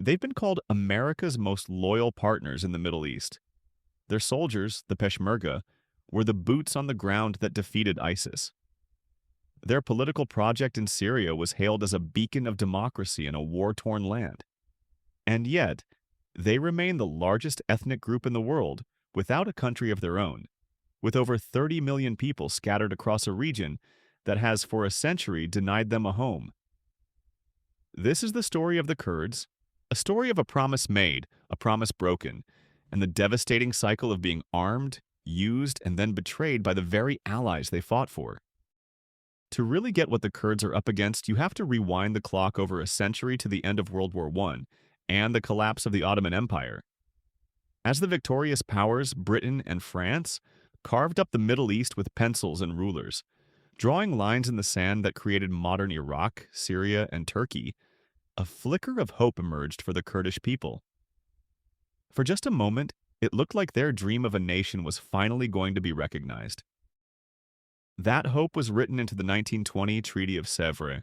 They've been called America's most loyal partners in the Middle East. Their soldiers, the Peshmerga, were the boots on the ground that defeated ISIS. Their political project in Syria was hailed as a beacon of democracy in a war-torn land. And yet, they remain the largest ethnic group in the world without a country of their own, with over 30 million people scattered across a region that has for a century denied them a home. This is the story of the Kurds, a story of a promise made, a promise broken, and the devastating cycle of being armed, used, and then betrayed by the very allies they fought for. To really get what the Kurds are up against, you have to rewind the clock over a century to the end of World War I and the collapse of the Ottoman Empire. As the victorious powers, Britain and France, carved up the Middle East with pencils and rulers, drawing lines in the sand that created modern Iraq, Syria, and Turkey, a flicker of hope emerged for the Kurdish people. For just a moment, it looked like their dream of a nation was finally going to be recognized. That hope was written into the 1920 Treaty of Sèvres.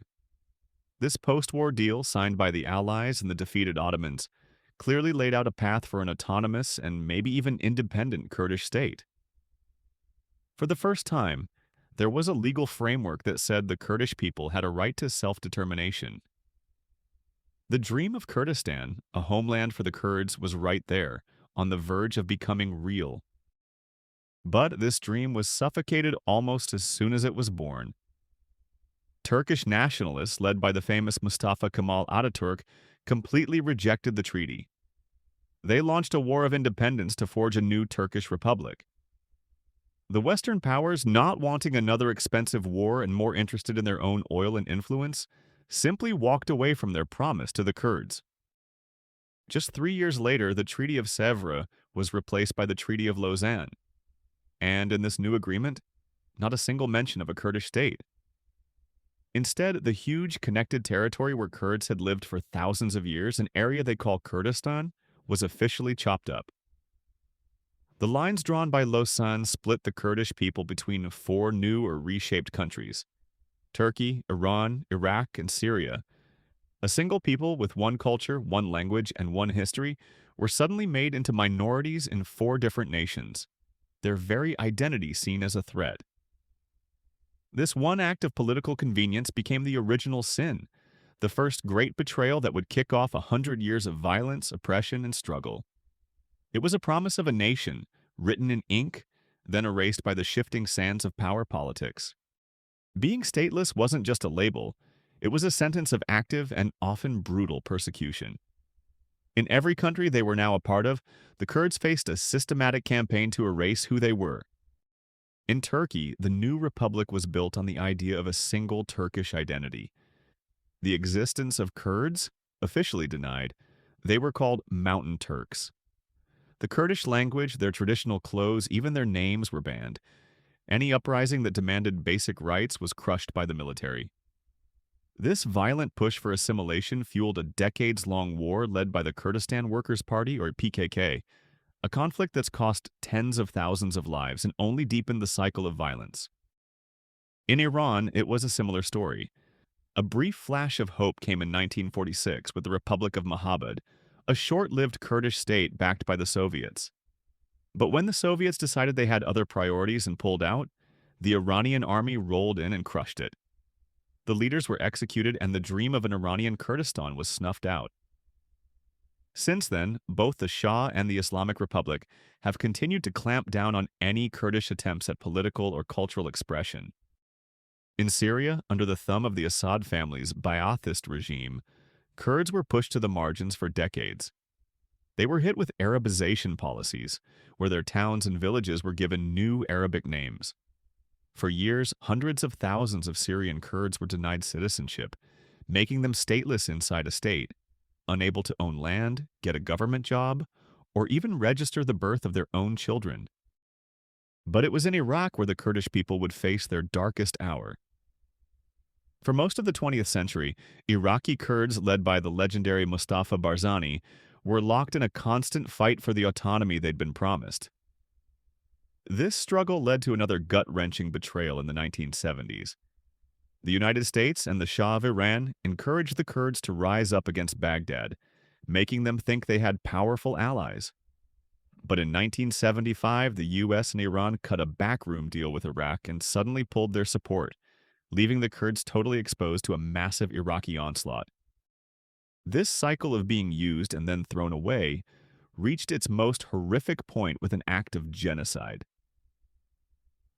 This post-war deal, signed by the Allies and the defeated Ottomans, clearly laid out a path for an autonomous and maybe even independent Kurdish state. For the first time, there was a legal framework that said the Kurdish people had a right to self-determination. The dream of Kurdistan, a homeland for the Kurds, was right there, on the verge of becoming real. But this dream was suffocated almost as soon as it was born. Turkish nationalists, led by the famous Mustafa Kemal Ataturk, completely rejected the treaty. They launched a war of independence to forge a new Turkish republic. The Western powers, not wanting another expensive war and more interested in their own oil and influence, simply walked away from their promise to the Kurds. Just 3 years later, the Treaty of Sèvres was replaced by the Treaty of Lausanne. And in this new agreement, not a single mention of a Kurdish state. Instead, the huge connected territory where Kurds had lived for thousands of years, an area they call Kurdistan, was officially chopped up. The lines drawn by Lausanne split the Kurdish people between 4 new or reshaped countries: Turkey, Iran, Iraq, and Syria. A single people with one culture, one language, and one history were suddenly made into minorities in 4 different nations, their very identity seen as a threat. This one act of political convenience became the original sin, the first great betrayal that would kick off 100 years of violence, oppression, and struggle. It was a promise of a nation, written in ink, then erased by the shifting sands of power politics. Being stateless wasn't just a label, it was a sentence of active and often brutal persecution. In every country they were now a part of, the Kurds faced a systematic campaign to erase who they were. In Turkey, the new republic was built on the idea of a single Turkish identity. The existence of Kurds, officially denied, they were called Mountain Turks. The Kurdish language, their traditional clothes, even their names were banned. Any uprising that demanded basic rights was crushed by the military. This violent push for assimilation fueled a decades-long war led by the Kurdistan Workers' Party, or PKK, a conflict that's cost tens of thousands of lives and only deepened the cycle of violence. In Iran, it was a similar story. A brief flash of hope came in 1946 with the Republic of Mahabad, a short-lived Kurdish state backed by the Soviets. But when the Soviets decided they had other priorities and pulled out, the Iranian army rolled in and crushed it. The leaders were executed and the dream of an Iranian Kurdistan was snuffed out. Since then, both the Shah and the Islamic Republic have continued to clamp down on any Kurdish attempts at political or cultural expression. In Syria, under the thumb of the Assad family's Ba'athist regime, Kurds were pushed to the margins for decades. They were hit with Arabization policies, where their towns and villages were given new Arabic names. For years, hundreds of thousands of Syrian Kurds were denied citizenship, making them stateless inside a state, unable to own land, get a government job, or even register the birth of their own children. But it was in Iraq where the Kurdish people would face their darkest hour. For most of the 20th century, Iraqi Kurds, led by the legendary Mustafa Barzani, were locked in a constant fight for the autonomy they'd been promised. This struggle led to another gut-wrenching betrayal in the 1970s. The United States and the Shah of Iran encouraged the Kurds to rise up against Baghdad, making them think they had powerful allies. But in 1975, the US and Iran cut a backroom deal with Iraq and suddenly pulled their support, leaving the Kurds totally exposed to a massive Iraqi onslaught. This cycle of being used and then thrown away reached its most horrific point with an act of genocide.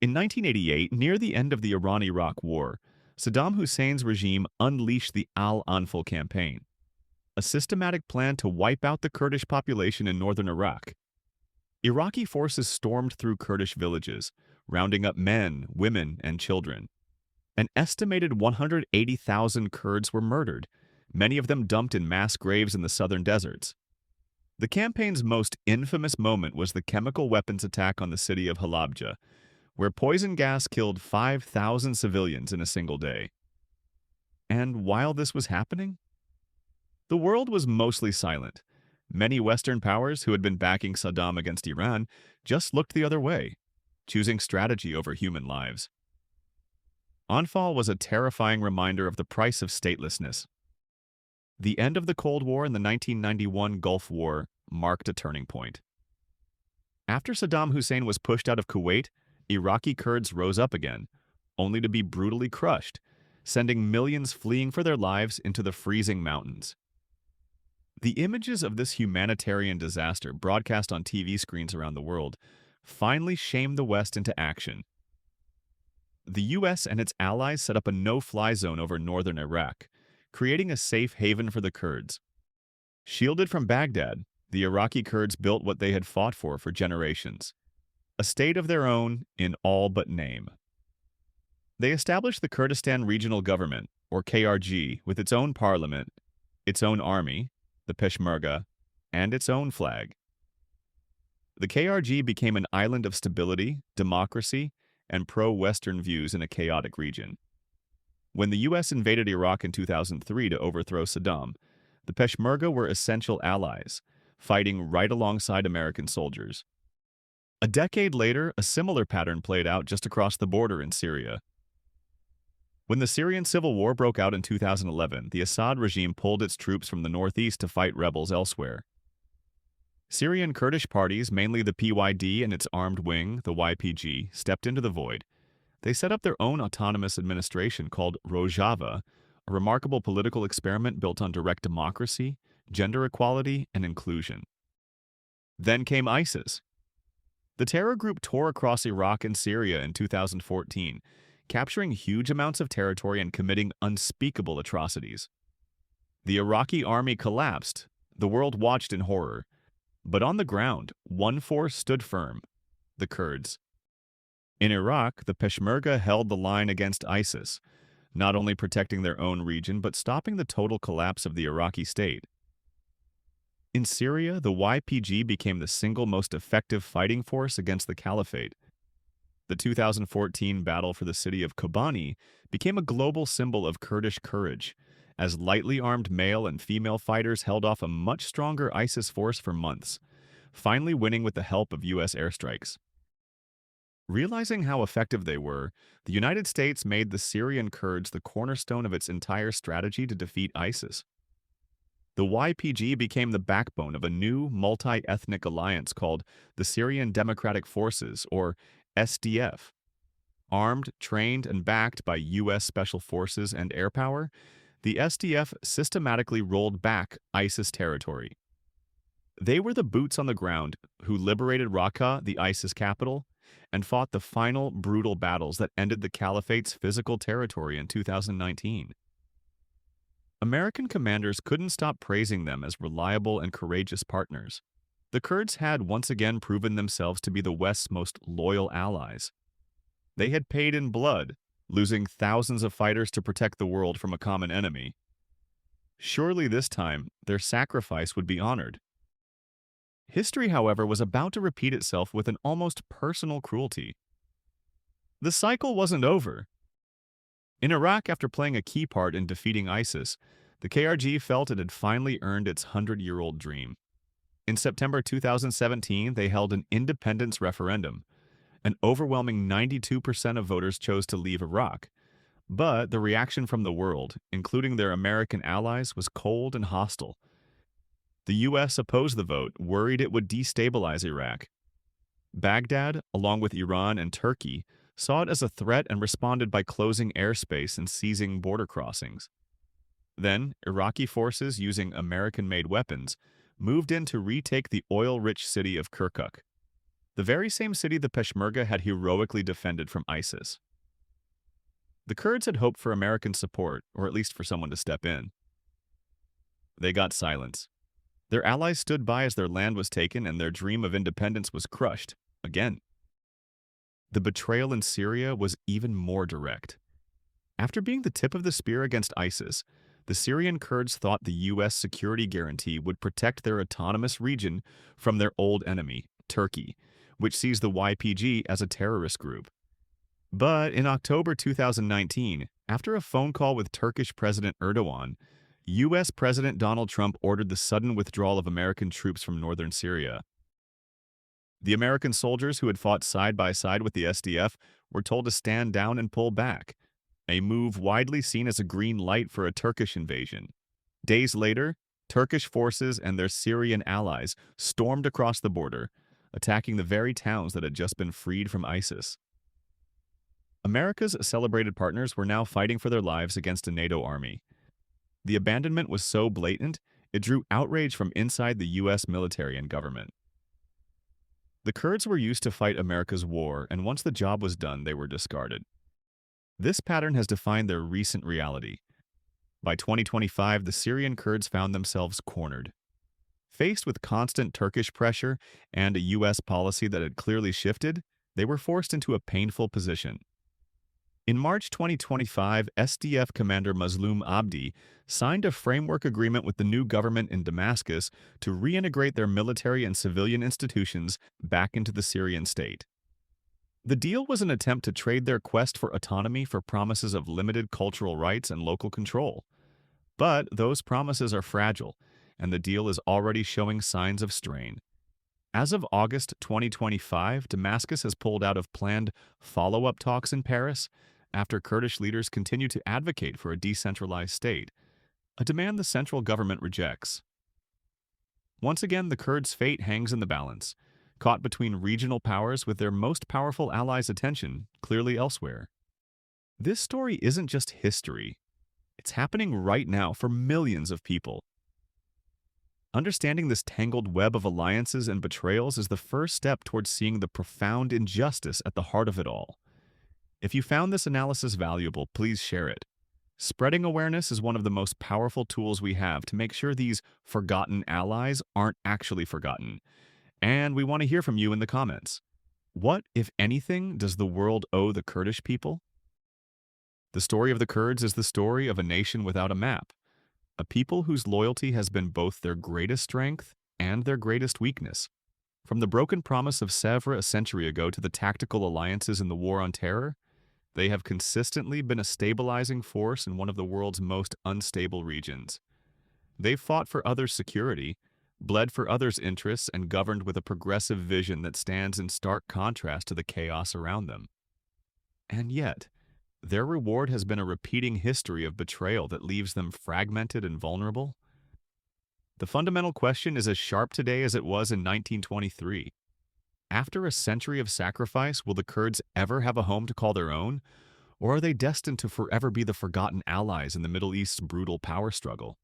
In 1988, near the end of the Iran-Iraq War, Saddam Hussein's regime unleashed the Al-Anfal campaign, a systematic plan to wipe out the Kurdish population in northern Iraq. Iraqi forces stormed through Kurdish villages, rounding up men, women, and children. An estimated 180,000 Kurds were murdered, many of them dumped in mass graves in the southern deserts. The campaign's most infamous moment was the chemical weapons attack on the city of Halabja, where poison gas killed 5,000 civilians in a single day. And while this was happening, the world was mostly silent. Many Western powers who had been backing Saddam against Iran just looked the other way, choosing strategy over human lives. Anfal was a terrifying reminder of the price of statelessness. The end of the Cold War and the 1991 Gulf War marked a turning point. After Saddam Hussein was pushed out of Kuwait, Iraqi Kurds rose up again, only to be brutally crushed, sending millions fleeing for their lives into the freezing mountains. The images of this humanitarian disaster broadcast on TV screens around the world finally shamed the West into action. The US and its allies set up a no-fly zone over northern Iraq, creating a safe haven for the Kurds. Shielded from Baghdad, the Iraqi Kurds built what they had fought for generations, a state of their own in all but name. They established the Kurdistan Regional Government, or KRG, with its own parliament, its own army, the Peshmerga, and its own flag. The KRG became an island of stability, democracy, and pro-Western views in a chaotic region. When the US invaded Iraq in 2003 to overthrow Saddam, the Peshmerga were essential allies, fighting right alongside American soldiers. A decade later, a similar pattern played out just across the border in Syria. When the Syrian civil war broke out in 2011, the Assad regime pulled its troops from the northeast to fight rebels elsewhere. Syrian Kurdish parties, mainly the PYD and its armed wing, the YPG, stepped into the void. They set up their own autonomous administration called Rojava, a remarkable political experiment built on direct democracy, gender equality, and inclusion. Then came ISIS. The terror group tore across Iraq and Syria in 2014, capturing huge amounts of territory and committing unspeakable atrocities. The Iraqi army collapsed. The world watched in horror. But on the ground, one force stood firm: the Kurds. In Iraq, the Peshmerga held the line against ISIS, not only protecting their own region but stopping the total collapse of the Iraqi state. In Syria, the YPG became the single most effective fighting force against the caliphate. The 2014 battle for the city of Kobani became a global symbol of Kurdish courage, as lightly armed male and female fighters held off a much stronger ISIS force for months, finally winning with the help of US airstrikes. Realizing how effective they were, the United States made the Syrian Kurds the cornerstone of its entire strategy to defeat ISIS. The YPG became the backbone of a new multi-ethnic alliance called the Syrian Democratic Forces, or SDF. Armed, trained, and backed by US Special Forces and air power, the SDF systematically rolled back ISIS territory. They were the boots on the ground who liberated Raqqa, the ISIS capital, and fought the final brutal battles that ended the caliphate's physical territory in 2019. American commanders couldn't stop praising them as reliable and courageous partners. The Kurds had once again proven themselves to be the West's most loyal allies. They had paid in blood, losing thousands of fighters to protect the world from a common enemy. Surely this time, their sacrifice would be honored. History, however, was about to repeat itself with an almost personal cruelty. The cycle wasn't over. In Iraq, after playing a key part in defeating ISIS, the KRG felt it had finally earned its 100-year-old dream. In September 2017, they held an independence referendum. An overwhelming 92% of voters chose to leave Iraq. But the reaction from the world, including their American allies, was cold and hostile. The U.S. opposed the vote, worried it would destabilize Iraq. Baghdad, along with Iran and Turkey, saw it as a threat and responded by closing airspace and seizing border crossings. Then, Iraqi forces, using American-made weapons, moved in to retake the oil-rich city of Kirkuk, the very same city the Peshmerga had heroically defended from ISIS. The Kurds had hoped for American support, or at least for someone to step in. They got silence. Their allies stood by as their land was taken and their dream of independence was crushed, again. The betrayal in Syria was even more direct. After being the tip of the spear against ISIS, the Syrian Kurds thought the U.S. security guarantee would protect their autonomous region from their old enemy, Turkey, which sees the YPG as a terrorist group. But in October 2019, after a phone call with Turkish President Erdogan, U.S. President Donald Trump ordered the sudden withdrawal of American troops from northern Syria. The American soldiers who had fought side by side with the SDF were told to stand down and pull back, a move widely seen as a green light for a Turkish invasion. Days later, Turkish forces and their Syrian allies stormed across the border, attacking the very towns that had just been freed from ISIS. America's celebrated partners were now fighting for their lives against a NATO army. The abandonment was so blatant, it drew outrage from inside the U.S. military and government. The Kurds were used to fight America's war, and once the job was done, they were discarded. This pattern has defined their recent reality. By 2025, the Syrian Kurds found themselves cornered. Faced with constant Turkish pressure and a U.S. policy that had clearly shifted, they were forced into a painful position. In March 2025, SDF commander Mazloum Abdi signed a framework agreement with the new government in Damascus to reintegrate their military and civilian institutions back into the Syrian state. The deal was an attempt to trade their quest for autonomy for promises of limited cultural rights and local control. But those promises are fragile, and the deal is already showing signs of strain. As of August 2025, Damascus has pulled out of planned follow-up talks in Paris after Kurdish leaders continue to advocate for a decentralized state, a demand the central government rejects. Once again, the Kurds' fate hangs in the balance, caught between regional powers with their most powerful allies' attention clearly elsewhere. This story isn't just history. It's happening right now for millions of people. Understanding this tangled web of alliances and betrayals is the first step towards seeing the profound injustice at the heart of it all. If you found this analysis valuable, please share it. Spreading awareness is one of the most powerful tools we have to make sure these forgotten allies aren't actually forgotten. And we want to hear from you in the comments. What, if anything, does the world owe the Kurdish people? The story of the Kurds is the story of a nation without a map, a people whose loyalty has been both their greatest strength and their greatest weakness. From the broken promise of Sèvres a century ago to the tactical alliances in the war on terror, they have consistently been a stabilizing force in one of the world's most unstable regions. They've fought for others' security, bled for others' interests, and governed with a progressive vision that stands in stark contrast to the chaos around them. And yet, their reward has been a repeating history of betrayal that leaves them fragmented and vulnerable. The fundamental question is as sharp today as it was in 1923. After a century of sacrifice, will the Kurds ever have a home to call their own? Or are they destined to forever be the forgotten allies in the Middle East's brutal power struggle?